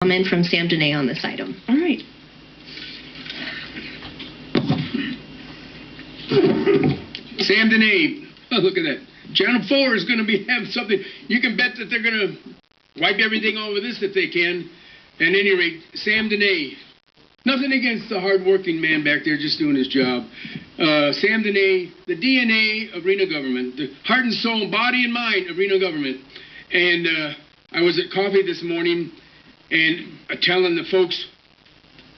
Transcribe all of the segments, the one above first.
Comment from Sam Dehne on this item. All right. Sam Dehne, oh, look at that. Channel 4 is going to have something. You can bet that they're going to wipe everything over this if they can. At any rate, Sam Dehne, nothing against the hard-working man back there just doing his job. Sam Dehne, the DNA of Reno government, the heart and soul, body and mind of Reno government. And I was at coffee this morning and telling the folks,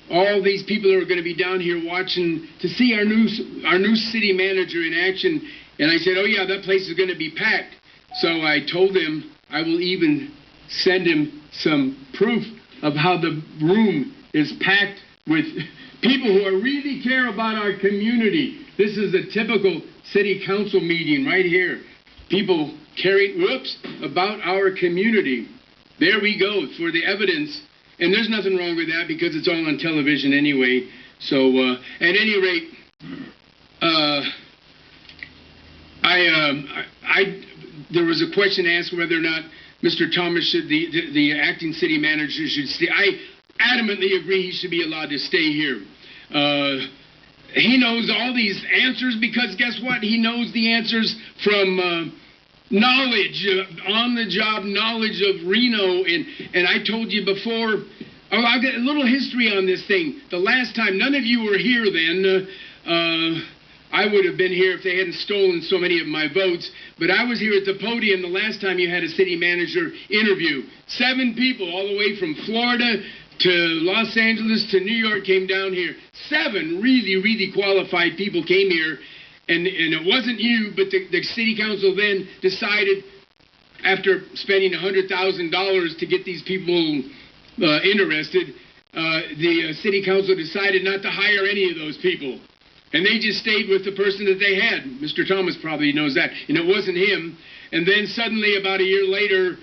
all these people are going to be down here watching to see our new city manager in action. And I said, oh yeah, that place is going to be packed. So I told them I will even send him some proof of how the room is packed with people who really care about our community. This is a typical city council meeting right here. People caring, about our community. There we go for the evidence. And there's nothing wrong with that because it's all on television anyway. So at any rate, there was a question asked whether or not Mr. Thomas should, the acting city manager should stay. I adamantly agree he should be allowed to stay here. He knows all these answers because guess what? He knows the answers from knowledge, on-the-job knowledge of Reno. And I told you before, I've got a little history on this thing. The last time, none of you were here then. I would have been here if they hadn't stolen so many of my votes. But I was here at the podium the last time you had a city manager interview. 7 people all the way from Florida to Los Angeles to New York came down here. 7 really qualified people came here. And it wasn't you, but the city council then decided, after spending $100,000 to get these people interested, the city council decided not to hire any of those people. And they just stayed with the person that they had. Mr. Thomas probably knows that. And it wasn't him. And then suddenly, about a year later,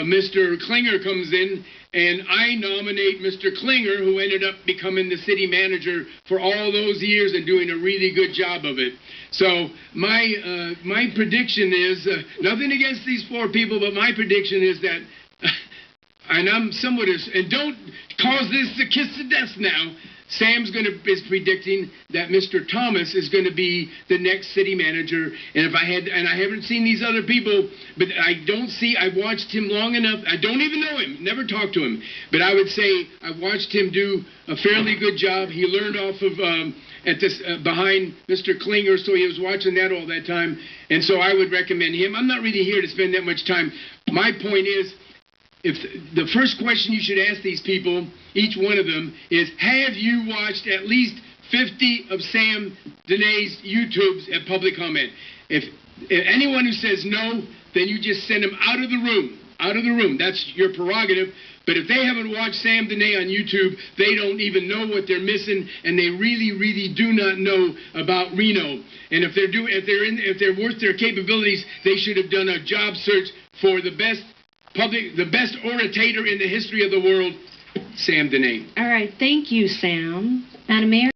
Mr. Klinger comes in, and I nominate Mr. Klinger, who ended up becoming the city manager for all those years and doing a really good job of it. So my prediction is, nothing against these 4 people, but my prediction is that, and I'm somewhat, and don't cause this the kiss of death now, Sam's is predicting that Mr. Thomas is going to be the next city manager. And I haven't seen these other people, but I've watched him long enough. I don't even know him, never talked to him. But I would say I've watched him do a fairly good job. He learned off of, behind Mr. Klinger, so he was watching that all that time. And so I would recommend him. I'm not really here to spend that much time. My point is, if the first question you should ask these people, each one of them, is, have you watched at least 50 of Sam Dehne's YouTubes at public comment? If anyone who says no, then you just send them out of the room. Out of the room. That's your prerogative. But if they haven't watched Sam Dehne on YouTube, they don't even know what they're missing, and they really do not know about Reno. And if they're worth their capabilities, they should have done a job search for the best orator in the history of the world, Sam Dehne. All right. Thank you, Sam. Madam Mayor.